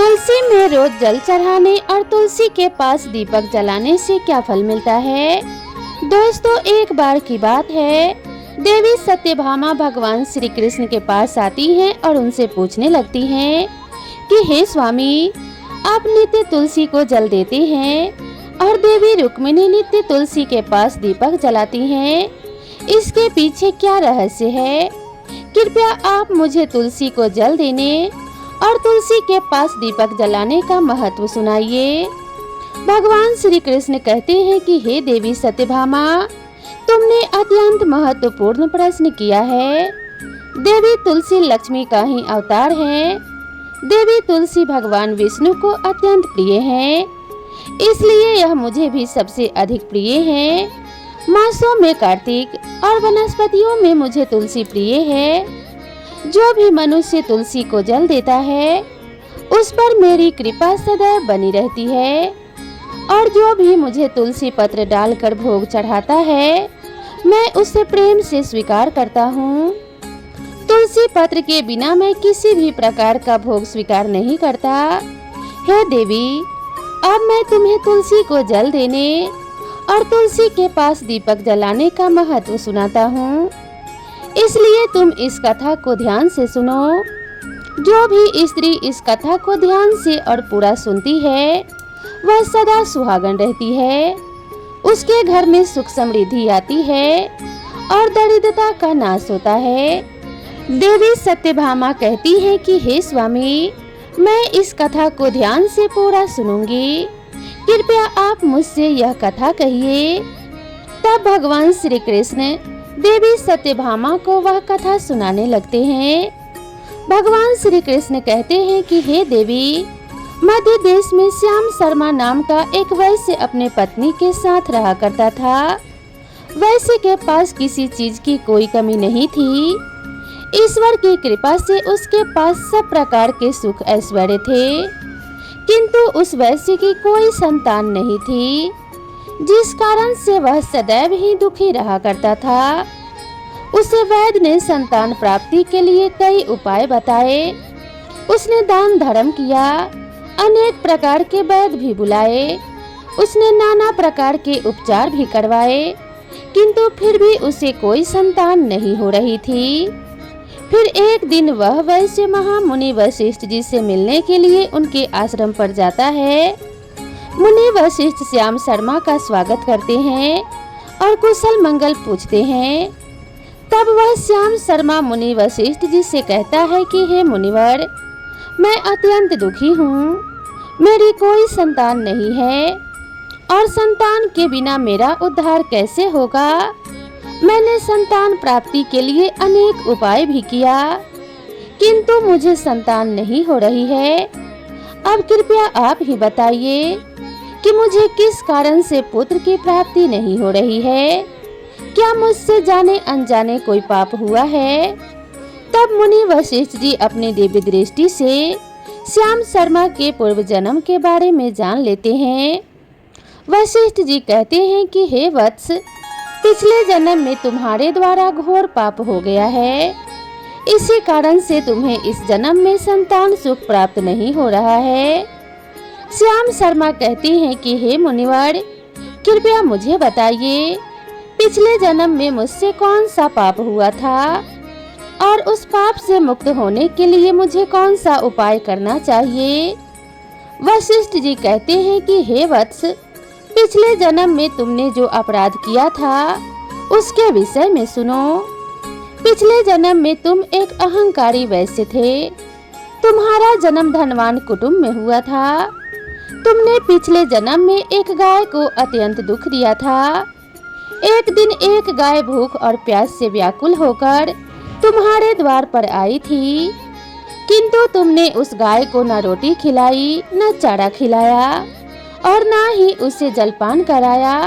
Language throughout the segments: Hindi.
तुलसी में रोज जल चढ़ाने और तुलसी के पास दीपक जलाने से क्या फल मिलता है? दोस्तों, एक बार की बात है, देवी सत्यभामा भगवान श्री कृष्ण के पास आती हैं और उनसे पूछने लगती हैं कि हे स्वामी, आप नित्य तुलसी को जल देते हैं और देवी रुक्मिणी नित्य तुलसी के पास दीपक जलाती हैं। इसके पीछे क्या रहस्य है? कृपया आप मुझे तुलसी को जल देने और तुलसी के पास दीपक जलाने का महत्व सुनाइए। भगवान श्री कृष्ण कहते हैं कि हे देवी सत्यभामा, तुमने अत्यंत महत्वपूर्ण प्रश्न किया है। देवी तुलसी लक्ष्मी का ही अवतार है। देवी तुलसी भगवान विष्णु को अत्यंत प्रिय है, इसलिए यह मुझे भी सबसे अधिक प्रिय है। मासों में कार्तिक और वनस्पतियों में मुझे तुलसी प्रिय है। जो भी मनुष्य तुलसी को जल देता है, उस पर मेरी कृपा सदैव बनी रहती है। और जो भी मुझे तुलसी पत्र डालकर भोग चढ़ाता है, मैं उसे प्रेम से स्वीकार करता हूँ। तुलसी पत्र के बिना मैं किसी भी प्रकार का भोग स्वीकार नहीं करता। हे देवी, अब मैं तुम्हें तुलसी को जल देने और तुलसी के पास दीपक जलाने का महत्व सुनाता हूँ, इसलिए तुम इस कथा को ध्यान से सुनो। जो भी स्त्री इस कथा को ध्यान से और पूरा सुनती है, वह सदा सुहागन रहती है। उसके घर में सुख समृद्धि आती है और दरिद्रता का नाश होता है। देवी सत्यभामा कहती है कि हे स्वामी, मैं इस कथा को ध्यान से पूरा सुनूंगी। कृपया आप मुझसे यह कथा कहिए। तब भगवान श्री कृष्ण देवी सत्यभामा को वह कथा सुनाने लगते हैं। भगवान श्री कृष्ण कहते हैं कि हे देवी, मध्य देश में श्याम शर्मा नाम का एक वैश्य अपने पत्नी के साथ रहा करता था। वैश्य के पास किसी चीज की कोई कमी नहीं थी। ईश्वर की कृपा से उसके पास सब प्रकार के सुख ऐश्वर्य थे, किंतु उस वैश्य की कोई संतान नहीं थी, जिस कारण से वह सदैव ही दुखी रहा करता था। उसे वैद्य ने संतान प्राप्ति के लिए कई उपाय बताए। उसने दान धर्म किया, अनेक प्रकार के वैद्य भी बुलाए, उसने नाना प्रकार के उपचार भी करवाए, किंतु फिर भी उसे कोई संतान नहीं हो रही थी। फिर एक दिन वह वैश्य महामुनि वशिष्ठ जी से मिलने के लिए उनके आश्रम पर जाता है। मुनि वशिष्ठ श्याम शर्मा का स्वागत करते हैं और कुशल मंगल पूछते हैं। तब वह श्याम शर्मा मुनि वशिष्ठ जी से कहता है कि हे मुनिवर, मैं अत्यंत दुखी हूँ। मेरी कोई संतान नहीं है और संतान के बिना मेरा उद्धार कैसे होगा? मैंने संतान प्राप्ति के लिए अनेक उपाय भी किया, किंतु मुझे संतान नहीं हो रही है। अब कृपया आप ही बताइए कि मुझे किस कारण से पुत्र की प्राप्ति नहीं हो रही है। क्या मुझसे जाने अनजाने कोई पाप हुआ है? तब मुनि वशिष्ठ जी अपनी दिव्य दृष्टि से श्याम शर्मा के पूर्व जन्म के बारे में जान लेते हैं। वशिष्ठ जी कहते हैं कि हे वत्स, पिछले जन्म में तुम्हारे द्वारा घोर पाप हो गया है। इसी कारण से तुम्हें इस जन्म में संतान सुख प्राप्त नहीं हो रहा है। श्याम शर्मा कहते हैं कि हे मुनिवर, कृपया मुझे बताइए, पिछले जन्म में मुझसे कौन सा पाप हुआ था और उस पाप से मुक्त होने के लिए मुझे कौन सा उपाय करना चाहिए? वशिष्ठ जी कहते हैं कि हे वत्स, पिछले जन्म में तुमने जो अपराध किया था, उसके विषय में सुनो। पिछले जन्म में तुम एक अहंकारी वैश्य थे। तुम्हारा जन्म धनवान कुटुंब में हुआ था। तुमने पिछले जन्म में एक गाय को अत्यंत दुख दिया था। एक दिन एक गाय भूख और प्यास से व्याकुल होकर तुम्हारे द्वार पर आई थी, किंतु तुमने उस गाय को न रोटी खिलाई, न चारा खिलाया और न ही उसे जलपान कराया।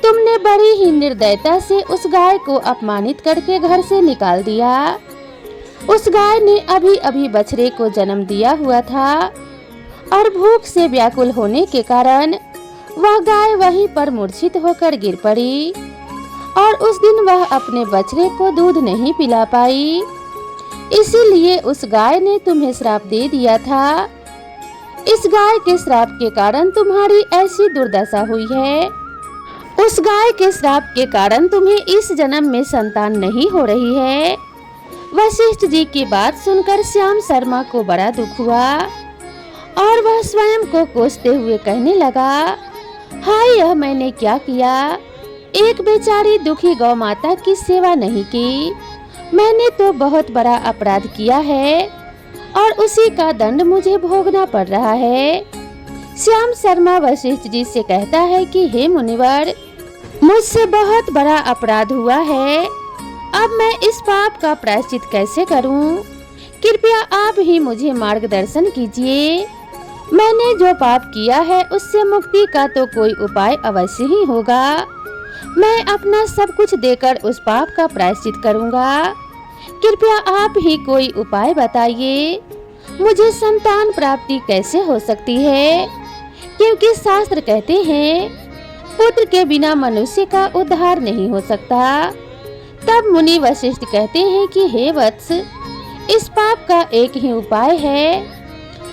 तुमने बड़ी ही निर्दयता से उस गाय को अपमानित करके घर से निकाल दिया। उस गाय ने अभी अभी बछड़े को जन्म दिया हुआ था और भूख से व्याकुल होने के कारण वह गाय वहीं पर मूर्छित होकर गिर पड़ी और उस दिन वह अपने बछड़े को दूध नहीं पिला पाई। इसीलिए उस गाय ने तुम्हें श्राप दे दिया था इस गाय के श्राप के कारण तुम्हारी ऐसी दुर्दशा हुई है। उस गाय के श्राप के कारण तुम्हें इस जन्म में संतान नहीं हो रही है। वशिष्ठ जी की बात सुनकर श्याम शर्मा को बड़ा दुख हुआ और वह स्वयं को कोसते हुए कहने लगा, हाय, यह मैंने क्या किया। एक बेचारी दुखी गौ माता की सेवा नहीं की। मैंने तो बहुत बड़ा अपराध किया है और उसी का दंड मुझे भोगना पड़ रहा है। श्याम शर्मा वशिष्ठ जी से कहता है कि हे मुनिवर, मुझसे बहुत बड़ा अपराध हुआ है। अब मैं इस पाप का प्रायश्चित कैसे करूं? कृपया आप ही मुझे मार्गदर्शन कीजिए। मैंने जो पाप किया है उससे मुक्ति का तो कोई उपाय अवश्य ही होगा। मैं अपना सब कुछ देकर उस पाप का प्रायश्चित करूंगा। कृपया आप ही कोई उपाय बताइए। मुझे संतान प्राप्ति कैसे हो सकती है? क्योंकि शास्त्र कहते हैं पुत्र के बिना मनुष्य का उद्धार नहीं हो सकता। तब मुनि वशिष्ठ कहते हैं कि हे वत्स, इस पाप का एक ही उपाय है।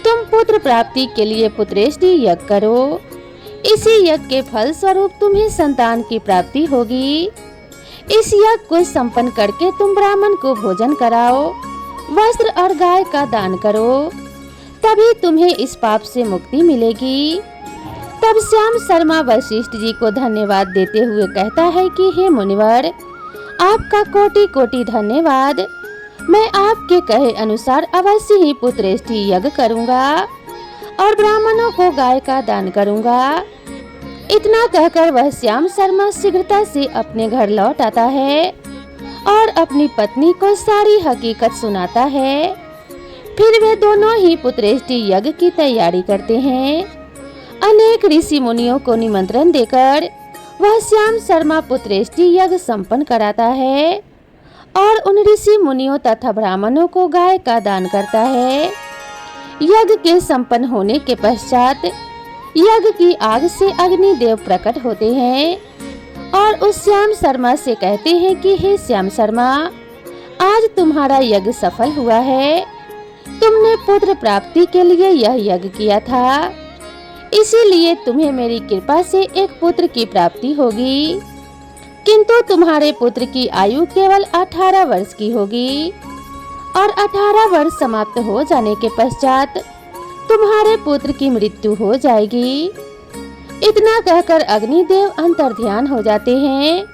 तुम पुत्र प्राप्ति के लिए पुत्रेष्टि यज्ञ करो। इसी यज्ञ के फल स्वरूप तुम्हें संतान की प्राप्ति होगी। इस यज्ञ को संपन्न करके तुम ब्राह्मण को भोजन कराओ, वस्त्र और गाय का दान करो, तभी तुम्हें इस पाप से मुक्ति मिलेगी। तब श्याम शर्मा वशिष्ठ जी को धन्यवाद देते हुए कहता है कि हे मुनिवर, आपका कोटि कोटि धन्यवाद। मैं आपके कहे अनुसार अवश्य ही पुत्रेष्टि यज्ञ करूंगा और ब्राह्मणों को गाय का दान करूंगा। इतना कहकर वह श्याम शर्मा शीघ्रता से अपने घर लौट आता है और अपनी पत्नी को सारी हकीकत सुनाता है। फिर वे दोनों ही पुत्रेष्टि यज्ञ की तैयारी करते हैं। अनेक ऋषि मुनियों को निमंत्रण देकर वह श्याम शर्मा पुत्रेष्टि यज्ञ संपन्न कराता है और उन ऋषि मुनियों तथा ब्राह्मणों को गाय का दान करता है। यज्ञ के संपन्न होने के पश्चात यज्ञ की आग से अग्निदेव प्रकट होते हैं और उस श्याम शर्मा से कहते हैं कि हे श्याम शर्मा, आज तुम्हारा यज्ञ सफल हुआ है। तुमने पुत्र प्राप्ति के लिए यह यज्ञ किया था, इसीलिए तुम्हें मेरी कृपा से एक पुत्र की प्राप्ति होगी। किंतु तुम्हारे पुत्र की आयु केवल 18 वर्ष की होगी और 18 वर्ष समाप्त हो जाने के पश्चात तुम्हारे पुत्र की मृत्यु हो जाएगी। इतना कहकर अग्निदेव अंतर्ध्यान हो जाते हैं।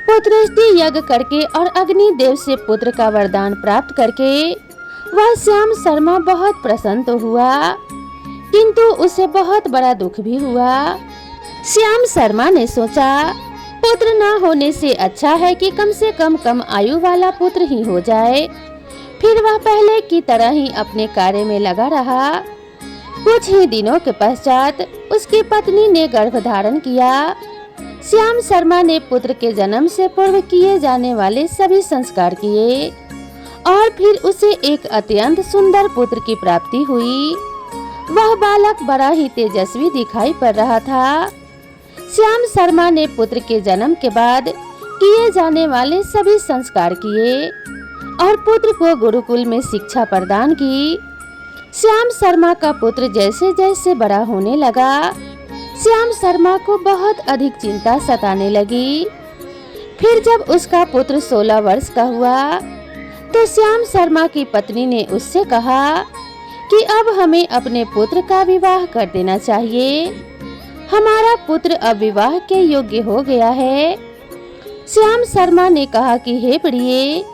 पुत्रेष्टि यज्ञ करके और अग्निदेव से पुत्र का वरदान प्राप्त करके वह श्याम शर्मा बहुत प्रसन्न तो हुआ, किंतु उसे बहुत बड़ा दुख भी हुआ। श्याम शर्मा ने सोचा, पुत्र न होने से अच्छा है कि कम से कम आयु वाला पुत्र ही हो जाए। फिर वह पहले की तरह ही अपने कार्य में लगा रहा। कुछ ही दिनों के पश्चात उसकी पत्नी ने गर्भ धारण किया। श्याम शर्मा ने पुत्र के जन्म से पूर्व किए जाने वाले सभी संस्कार किए और फिर उसे एक अत्यंत सुंदर पुत्र की प्राप्ति हुई। वह बालक बड़ा ही तेजस्वी दिखाई पड़ रहा था। श्याम शर्मा ने पुत्र के जन्म के बाद किए जाने वाले सभी संस्कार किए और पुत्र को गुरुकुल में शिक्षा प्रदान की। श्याम शर्मा का पुत्र जैसे जैसे बड़ा होने लगा, श्याम शर्मा को बहुत अधिक चिंता सताने लगी। फिर जब उसका पुत्र 16 वर्ष का हुआ तो श्याम शर्मा की पत्नी ने उससे कहा कि अब हमें अपने पुत्र का विवाह कर देना चाहिए। हमारा पुत्र अब विवाह के योग्य हो गया है। श्याम शर्मा ने कहा कि हे प्रिय,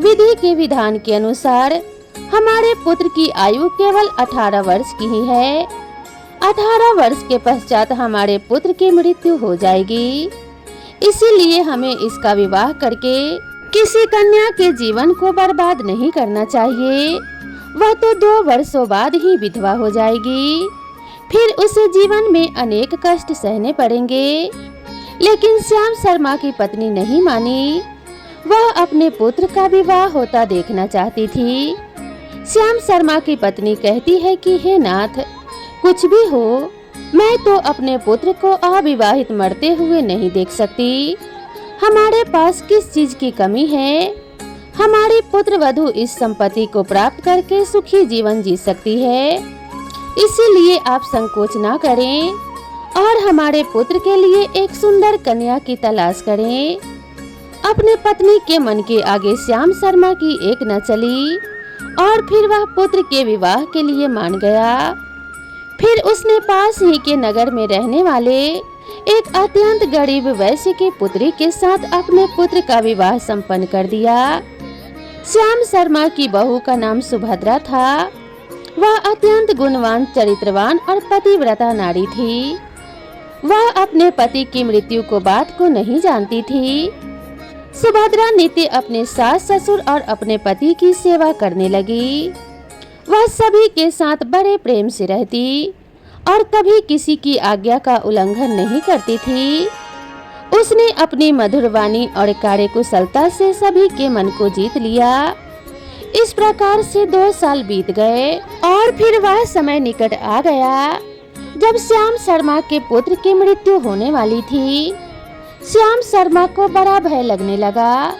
विधि के विधान के अनुसार हमारे पुत्र की आयु केवल 18 वर्ष की ही है। 18 वर्ष के पश्चात हमारे पुत्र की मृत्यु हो जाएगी, इसीलिए हमें इसका विवाह करके किसी कन्या के जीवन को बर्बाद नहीं करना चाहिए। वह तो 2 वर्षों बाद ही विधवा हो जाएगी, फिर उसे जीवन में अनेक कष्ट सहने पड़ेंगे। लेकिन श्याम शर्मा की पत्नी नहीं मानी। वह अपने पुत्र का विवाह होता देखना चाहती थी। श्याम शर्मा की पत्नी कहती है कि हे नाथ, कुछ भी हो, मैं तो अपने पुत्र को अविवाहित मरते हुए नहीं देख सकती। हमारे पास किस चीज की कमी है? हमारी पुत्र वधू इस संपत्ति को प्राप्त करके सुखी जीवन जी सकती है। इसीलिए आप संकोच ना करें और हमारे पुत्र के लिए एक सुंदर कन्या की तलाश करें। अपने पत्नी के मन के आगे श्याम शर्मा की एक न चली और फिर वह पुत्र के विवाह के लिए मान गया। फिर उसने पास ही के नगर में रहने वाले एक अत्यंत गरीब वैश्य की पुत्री के साथ अपने पुत्र का विवाह संपन्न कर दिया। श्याम शर्मा की बहू का नाम सुभद्रा था। वह अत्यंत गुणवान, चरित्रवान और पतिव्रता नारी थी। वह अपने पति की मृत्यु को बात को नहीं जानती थी। सुभद्रा नित्य अपने सास ससुर और अपने पति की सेवा करने लगी। वह सभी के साथ बड़े प्रेम से रहती और कभी किसी की आज्ञा का उल्लंघन नहीं करती थी। उसने अपनी मधुर वाणी और कार्यकुशलता से सभी के मन को जीत लिया। इस प्रकार से 2 साल बीत गए और फिर वह समय निकट आ गया जब श्याम शर्मा के पुत्र की मृत्यु होने वाली थी। श्याम शर्मा को बड़ा भय लगने लगा।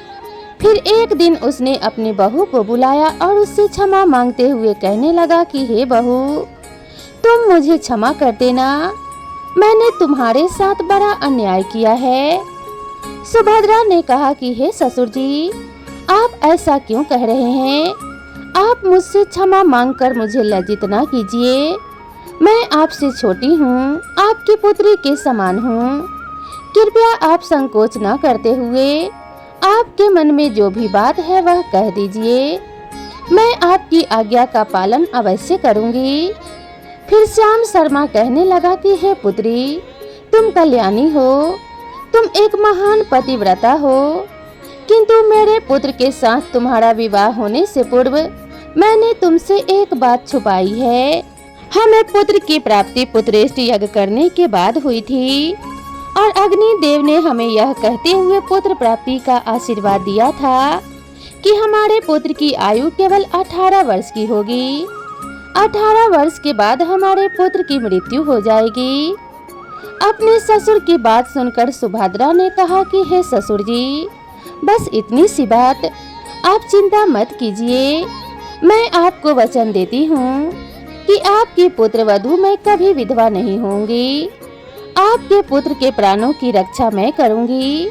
फिर एक दिन उसने अपनी बहू को बुलाया और उससे क्षमा मांगते हुए कहने लगा कि हे बहू, तुम मुझे क्षमा कर देना, मैंने तुम्हारे साथ बड़ा अन्याय किया है। सुभद्रा ने कहा कि हे ससुर जी, आप ऐसा क्यों कह रहे हैं? आप मुझसे क्षमा मांगकर मुझे लज्जित ना कीजिए। मैं आपसे छोटी हूँ, आपकी पुत्री के समान हूँ। कृपया आप संकोच न करते हुए आपके मन में जो भी बात है वह कह दीजिए। मैं आपकी आज्ञा का पालन अवश्य करूँगी। फिर श्याम शर्मा कहने लगा कि हे पुत्री, तुम कल्याणी हो, तुम एक महान पतिव्रता हो, किंतु मेरे पुत्र के साथ तुम्हारा विवाह होने से पूर्व मैंने तुमसे एक बात छुपाई है। हमें पुत्र की प्राप्ति पुत्रेष्ट यज्ञ करने के बाद हुई थी और अग्नि देव ने हमें यह कहते हुए पुत्र प्राप्ति का आशीर्वाद दिया था कि हमारे पुत्र की आयु केवल 18 वर्ष की होगी। 18 वर्ष के बाद हमारे पुत्र की मृत्यु हो जाएगी। अपने ससुर की बात सुनकर सुभद्रा ने कहा कि हे ससुर जी, बस इतनी सी बात, आप चिंता मत कीजिए। मैं आपको वचन देती हूँ कि आपकी पुत्र वधू मैं कभी विधवा नहीं होंगी। आपके पुत्र के प्राणों की रक्षा मैं करूँगी।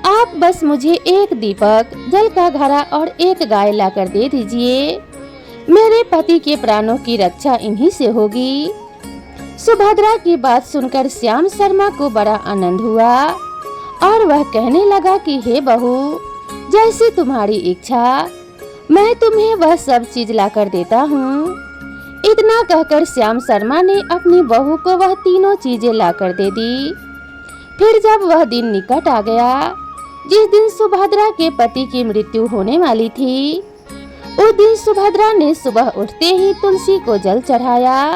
आप बस मुझे एक दीपक, जल का घड़ा और एक गाय लाकर दे दीजिए। मेरे पति के प्राणों की रक्षा इन्हीं से होगी। सुभद्रा की बात सुनकर श्याम शर्मा को बड़ा आनंद हुआ और वह कहने लगा कि हे बहू, जैसी तुम्हारी इच्छा, मैं तुम्हें वह सब चीज लाकर देता हूँ। इतना कहकर श्याम शर्मा ने अपनी बहू को वह तीनों चीजें लाकर दे दी। फिर जब वह दिन निकट आ गया जिस दिन सुभद्रा के पति की मृत्यु होने वाली थी, उस दिन सुभद्रा ने सुबह उठते ही तुलसी को जल चढ़ाया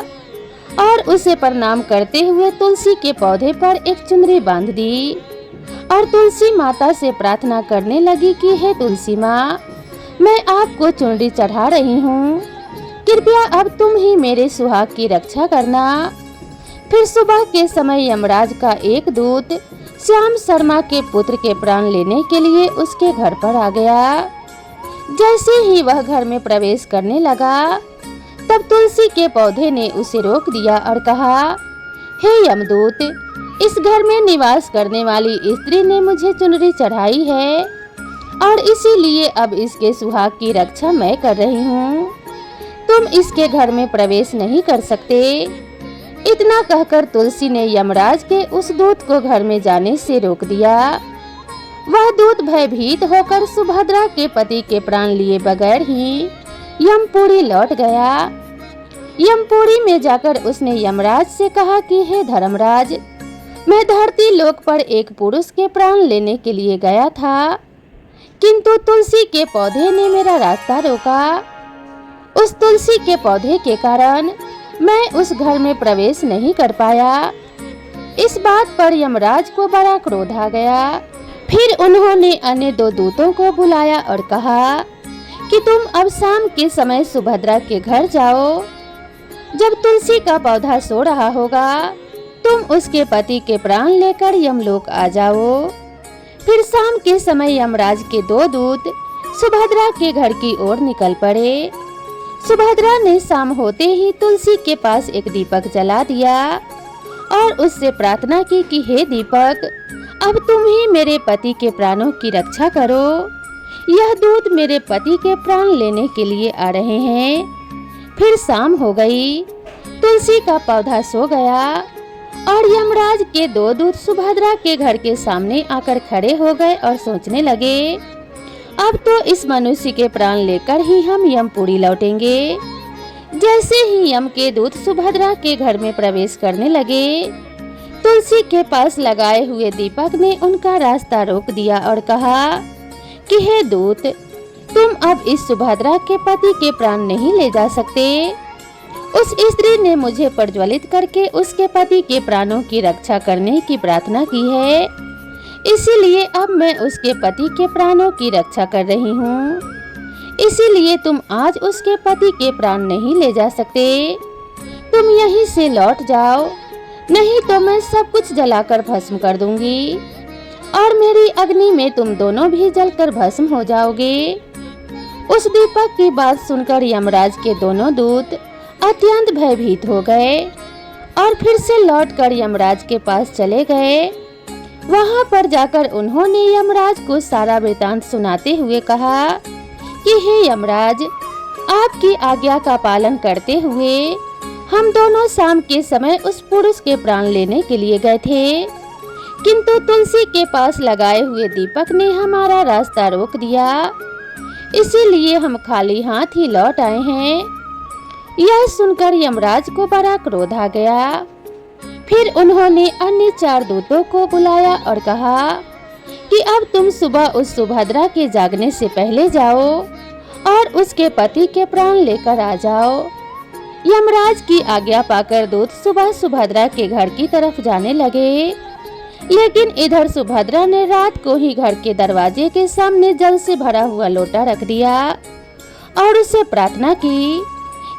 और उसे प्रणाम करते हुए तुलसी के पौधे पर एक चुनरी बांध दी और तुलसी माता से प्रार्थना करने लगी कि हे तुलसी माँ, मैं आपको चुनरी चढ़ा रही हूँ, कृपया अब तुम ही मेरे सुहाग की रक्षा करना। फिर सुबह के समय यमराज का एक दूत श्याम शर्मा के पुत्र के प्राण लेने के लिए उसके घर पर आ गया। जैसे ही वह घर में प्रवेश करने लगा तब तुलसी के पौधे ने उसे रोक दिया और कहा, हे यमदूत, इस घर में निवास करने वाली स्त्री ने मुझे चुनरी चढ़ाई है और इसीलिए अब इसके सुहाग की रक्षा मैं कर रही हूँ। तुम इसके घर में प्रवेश नहीं कर सकते। इतना कहकर तुलसी ने यमराज के उस दूत को घर में जाने से रोक दिया। वह दूत भयभीत होकर सुभद्रा के पति के प्राण लिए बगैर ही यमपुरी लौट गया। यमपुरी में जाकर उसने यमराज से कहा कि हे धर्मराज, मैं धरती लोक पर एक पुरुष के प्राण लेने के लिए गया था, किंतु तुलसी के पौधे ने मेरा रास्ता रोका। उस तुलसी के पौधे के कारण मैं उस घर में प्रवेश नहीं कर पाया। इस बात पर यमराज को बड़ा क्रोध आ गया। फिर उन्होंने अन्य 2 दूतों को बुलाया और कहा कि तुम अब शाम के समय सुभद्रा के घर जाओ। जब तुलसी का पौधा सो रहा होगा तुम उसके पति के प्राण लेकर यमलोक आ जाओ। फिर शाम के समय यमराज के 2 दूत सुभद्रा के घर की ओर निकल पड़े। सुभद्रा ने शाम होते ही तुलसी के पास एक दीपक जला दिया और उससे प्रार्थना की कि हे दीपक, अब तुम ही मेरे पति के प्राणों की रक्षा करो। यह दूत मेरे पति के प्राण लेने के लिए आ रहे हैं। फिर शाम हो गई, तुलसी का पौधा सो गया और यमराज के दो दूत सुभद्रा के घर के सामने आकर खड़े हो गए और सोचने लगे, अब तो इस मनुष्य के प्राण लेकर ही हम यमपुरी लौटेंगे। जैसे ही यम के दूत सुभद्रा के घर में प्रवेश करने लगे, तुलसी के पास लगाए हुए दीपक ने उनका रास्ता रोक दिया और कहा कि हे दूत, तुम अब इस सुभद्रा के पति के प्राण नहीं ले जा सकते। उस स्त्री ने मुझे प्रज्वलित करके उसके पति के प्राणों की रक्षा करने की प्रार्थना की है, इसीलिए अब मैं उसके पति के प्राणों की रक्षा कर रही हूँ। इसीलिए तुम आज उसके पति के प्राण नहीं ले जा सकते। तुम यहीं से लौट जाओ, नहीं तो मैं सब कुछ जलाकर भस्म कर दूंगी और मेरी अग्नि में तुम दोनों भी जलकर भस्म हो जाओगे। उस दीपक की बात सुनकर यमराज के दोनों दूत अत्यंत भयभीत हो गए और फिर से लौटकर यमराज के पास चले गए। वहां पर जाकर उन्होंने यमराज को सारा वृतांत सुनाते हुए कहा कि हे यमराज, आपकी आज्ञा का पालन करते हुए हम दोनों शाम के समय उस पुरुष के प्राण लेने के लिए गए थे, किंतु तुलसी के पास लगाए हुए दीपक ने हमारा रास्ता रोक दिया, इसीलिए हम खाली हाथ ही लौट आए हैं। यह सुनकर यमराज को बड़ा क्रोध आ गया। फिर उन्होंने अन्य 4 दूतों को बुलाया और कहा कि अब तुम सुबह उस सुभद्रा के जागने से पहले जाओ और उसके पति के प्राण लेकर आ जाओ। यमराज की आज्ञा पाकर दूत सुबह सुभद्रा के घर की तरफ जाने लगे, लेकिन इधर सुभद्रा ने रात को ही घर के दरवाजे के सामने जल से भरा हुआ लोटा रख दिया और उससे प्रार्थना की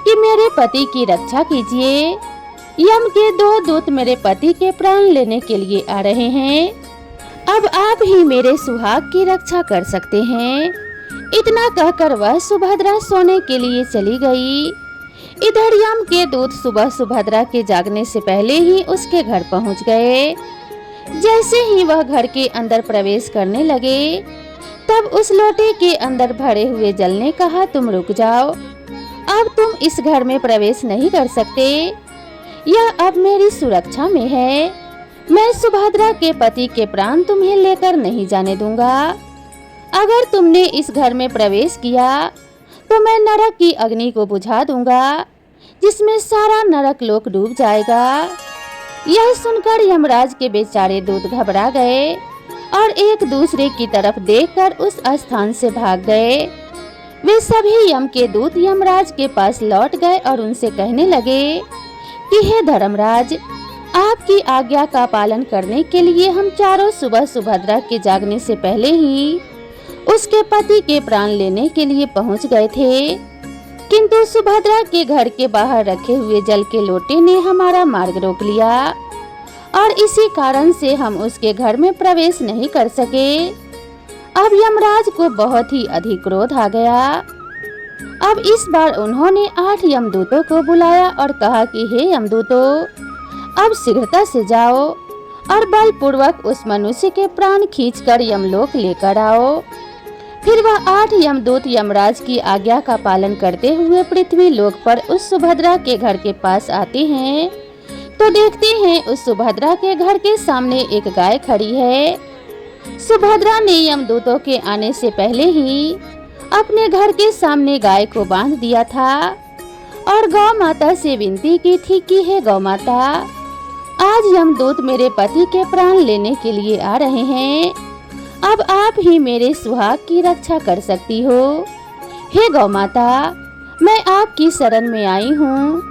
कि मेरे पति की रक्षा कीजिए। यम के 2 दूत मेरे पति के प्राण लेने के लिए आ रहे हैं, अब आप ही मेरे सुहाग की रक्षा कर सकते हैं। इतना कहकर वह सुभद्रा सोने के लिए चली गई। इधर यम के दूत सुबह सुभद्रा के जागने से पहले ही उसके घर पहुंच गए। जैसे ही वह घर के अंदर प्रवेश करने लगे, तब उस लोटे के अंदर भरे हुए जल ने कहा, तुम रुक जाओ, अब तुम इस घर में प्रवेश नहीं कर सकते। यह अब मेरी सुरक्षा में है। मैं सुभद्रा के पति के प्राण तुम्हें लेकर नहीं जाने दूंगा। अगर तुमने इस घर में प्रवेश किया तो मैं नरक की अग्नि को बुझा दूंगा, जिसमें सारा नरक लोक डूब जाएगा। यह सुनकर यमराज के बेचारे दूत घबरा गए और एक दूसरे की तरफ देखकर उस स्थान से भाग गए। वे सभी यम के दूत यमराज के पास लौट गए और उनसे कहने लगे कि हे धर्मराज, आपकी आज्ञा का पालन करने के लिए हम चारों सुबह सुभद्रा के जागने से पहले ही उसके पति के प्राण लेने के लिए पहुंच गए थे, किंतु सुभद्रा के घर के बाहर रखे हुए जल के लोटे ने हमारा मार्ग रोक लिया और इसी कारण से हम उसके घर में प्रवेश नहीं कर सके। अब यमराज को बहुत ही अधिक क्रोध आ गया। अब इस बार उन्होंने 8 यमदूतों को बुलाया और कहा कि हे यमदूतों, अब शीघ्रता से जाओ और बलपूर्वक उस मनुष्य के प्राण खींचकर यमलोक लेकर आओ। फिर वह 8 यमदूत यमराज की आज्ञा का पालन करते हुए पृथ्वी लोक पर उस सुभद्रा के घर के पास आते हैं, तो देखते हैं उस सुभद्रा के घर के सामने एक गाय खड़ी है। सुभद्रा ने यमदूतों के आने से पहले ही अपने घर के सामने गाय को बांध दिया था और गौ माता से विनती की थी कि हे गौ माता, आज यमदूत मेरे पति के प्राण लेने के लिए आ रहे हैं, अब आप ही मेरे सुहाग की रक्षा कर सकती हो। हे गौ माता, मैं आपकी शरण में आई हूँ,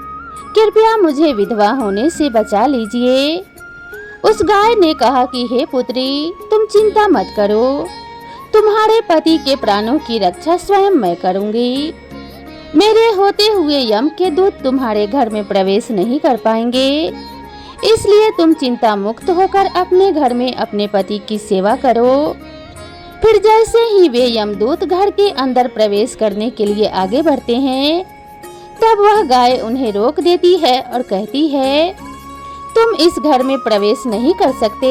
कृपया मुझे विधवा होने से बचा लीजिए। उस गाय ने कहा कि हे पुत्री, तुम चिंता मत करो, तुम्हारे पति के प्राणों की रक्षा स्वयं मैं करूंगी। मेरे होते हुए यम के दूत तुम्हारे घर में प्रवेश नहीं कर पाएंगे, इसलिए तुम चिंता मुक्त होकर अपने घर में अपने पति की सेवा करो। फिर जैसे ही वे यमदूत घर के अंदर प्रवेश करने के लिए आगे बढ़ते हैं, तब वह गाय उन्हें रोक देती है और कहती है, तुम इस घर में प्रवेश नहीं कर सकते।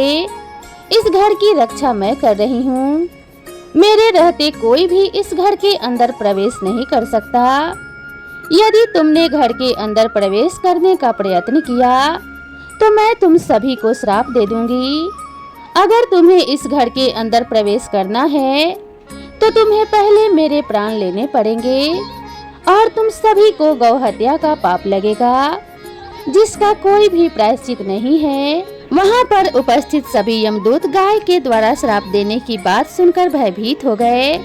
इस घर की रक्षा मैं कर रही हूँ। मेरे रहते कोई भी इस घर के अंदर प्रवेश नहीं कर सकता। यदि तुमने घर के अंदर प्रवेश करने का प्रयत्न किया तो मैं तुम सभी को श्राप दे दूंगी। अगर तुम्हें इस घर के अंदर प्रवेश करना है तो तुम्हें पहले मेरे प्राण लेने पड़ेंगे और तुम सभी को गौ हत्या का पाप लगेगा, जिसका कोई भी प्रायश्चित नहीं है। वहाँ पर उपस्थित सभी यमदूत गाय के द्वारा श्राप देने की बात सुनकर भयभीत हो गए।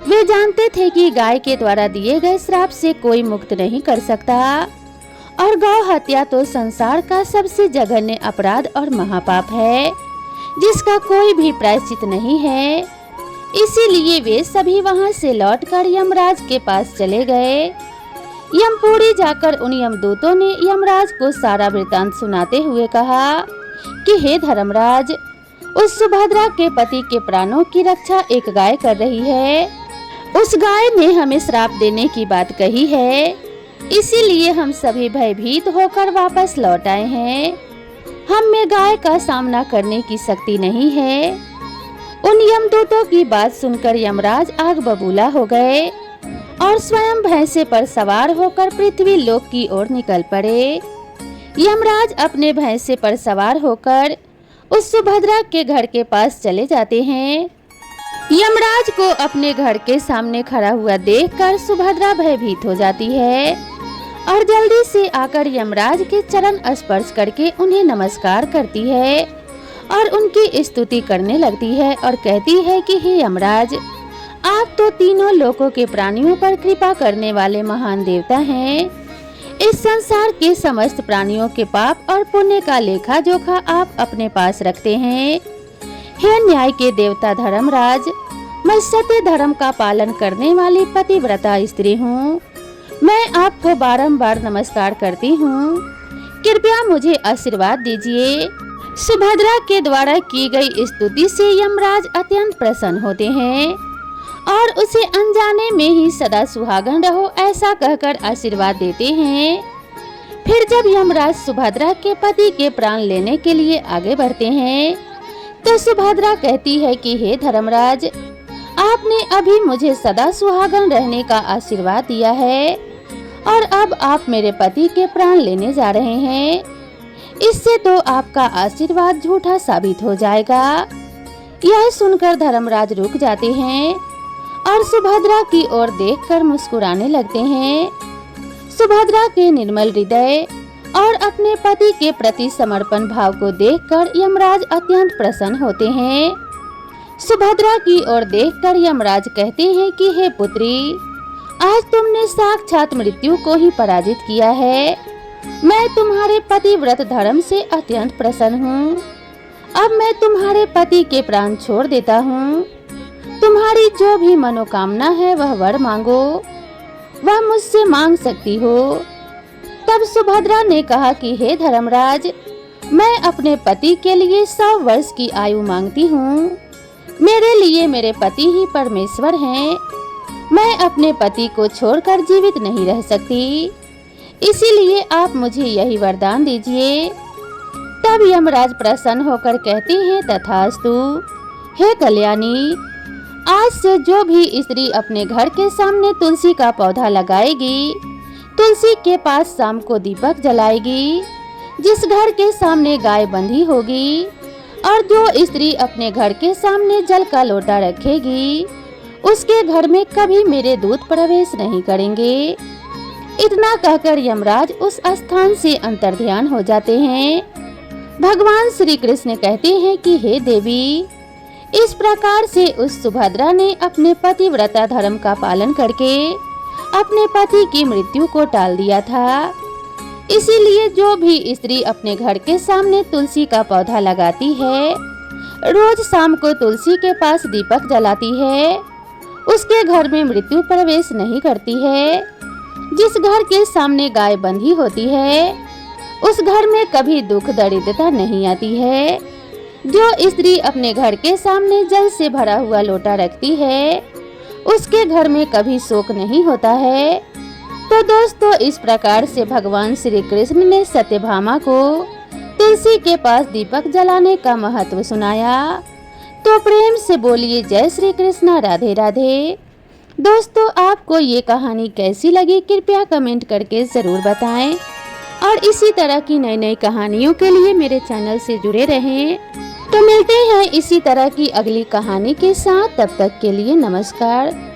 वे जानते थे कि गाय के द्वारा दिए गए श्राप से कोई मुक्त नहीं कर सकता और गौ हत्या तो संसार का सबसे जघन्य अपराध और महापाप है, जिसका कोई भी प्रायश्चित नहीं है। इसीलिए वे सभी वहां से लौटकर यमराज के पास चले गए। यमपुरी जाकर उन यमदूतों ने यमराज को सारा वृतांत सुनाते हुए कहा कि हे धर्मराज, उस सुभद्रा के पति के प्राणों की रक्षा एक गाय कर रही है। उस गाय ने हमें श्राप देने की बात कही है, इसीलिए हम सभी भयभीत होकर वापस लौट आए हैं। हम में गाय का सामना करने की शक्ति नहीं है। उन यमदूतों की बात सुनकर यमराज आग बबूला हो गए और स्वयं भैंसे पर सवार होकर पृथ्वी लोक की ओर निकल पड़े। यमराज अपने भैंसे पर सवार होकर उस सुभद्रा के घर के पास चले जाते हैं। यमराज को अपने घर के सामने खड़ा हुआ देखकर सुभद्रा भयभीत हो जाती है और जल्दी से आकर यमराज के चरण स्पर्श करके उन्हें नमस्कार करती है और उनकी स्तुति करने लगती है और कहती है कि हे यमराज, आप तो तीनों लोकों के प्राणियों पर कृपा करने वाले महान देवता हैं। इस संसार के समस्त प्राणियों के पाप और पुण्य का लेखा जोखा आप अपने पास रखते हैं। हे न्याय के देवता धर्मराज, मैं सत्य धर्म का पालन करने वाली पतिव्रता स्त्री हूँ। मैं आपको बारंबार नमस्कार करती हूँ। कृपया मुझे आशीर्वाद दीजिए। सुभद्रा के द्वारा की गई स्तुति से यमराज अत्यंत प्रसन्न होते हैं और उसे अनजाने में ही सदा सुहागन रहो ऐसा कहकर आशीर्वाद देते हैं। फिर जब यमराज सुभद्रा के पति के प्राण लेने के लिए आगे बढ़ते हैं तो सुभद्रा कहती है कि हे धर्मराज, आपने अभी मुझे सदा सुहागन रहने का आशीर्वाद दिया है और अब आप मेरे पति के प्राण लेने जा रहे हैं। इससे तो आपका आशीर्वाद झूठा साबित हो जाएगा। यह सुनकर धर्मराज रुक जाते हैं और सुभद्रा की ओर देखकर मुस्कुराने लगते हैं। सुभद्रा के निर्मल हृदय और अपने पति के प्रति समर्पण भाव को देखकर यमराज अत्यंत प्रसन्न होते हैं। सुभद्रा की ओर देखकर यमराज कहते हैं कि हे पुत्री, आज तुमने साक्षात मृत्यु को ही पराजित किया है। मैं तुम्हारे पतिव्रत धर्म से अत्यंत प्रसन्न हूँ। अब मैं तुम्हारे पति के प्राण छोड़ देता हूँ। तुम्हारी जो भी मनोकामना है वह वर मांगो, वह मुझसे मांग सकती हो। तब सुभद्रा ने कहा कि हे धर्मराज, मैं अपने पति के लिए 100 वर्ष की आयु मांगती हूँ। मेरे लिए मेरे पति ही परमेश्वर हैं। मैं अपने पति को छोड़कर जीवित नहीं रह सकती, इसीलिए आप मुझे यही वरदान दीजिए। तब यमराज प्रसन्न होकर कहते हैं, तथास्तु। हे कल्याणी, आज से जो भी स्त्री अपने घर के सामने तुलसी का पौधा लगाएगी, तुलसी के पास शाम को दीपक जलाएगी, जिस घर के सामने गाय बंधी होगी और जो स्त्री अपने घर के सामने जल का लोटा रखेगी, उसके घर में कभी मेरे दूत प्रवेश नहीं करेंगे। इतना कहकर यमराज उस स्थान से अंतर्ध्यान हो जाते हैं। भगवान श्री कृष्ण कहते हैं कि हे देवी, इस प्रकार से उस सुभद्रा ने अपने पतिव्रता धर्म का पालन करके अपने पति की मृत्यु को टाल दिया था। इसीलिए जो भी स्त्री अपने घर के सामने तुलसी का पौधा लगाती है, रोज शाम को तुलसी के पास दीपक जलाती है, उसके घर में मृत्यु प्रवेश नहीं करती है। जिस घर के सामने गाय बंधी होती है, उस घर में कभी दुख दरिद्रता नहीं आती है। जो स्त्री अपने घर के सामने जल से भरा हुआ लोटा रखती है, उसके घर में कभी शोक नहीं होता है। तो दोस्तों इस प्रकार से भगवान श्री कृष्ण ने सत्यभामा को तुलसी के पास दीपक जलाने का महत्व सुनाया। तो प्रेम से बोलिए जय श्री कृष्ण, राधे राधे। दोस्तों आपको ये कहानी कैसी लगी कृपया कमेंट करके ज़रूर बताएं और इसी तरह की नई नई कहानियों के लिए मेरे चैनल से जुड़े रहें। तो मिलते हैं इसी तरह की अगली कहानी के साथ, तब तक के लिए नमस्कार।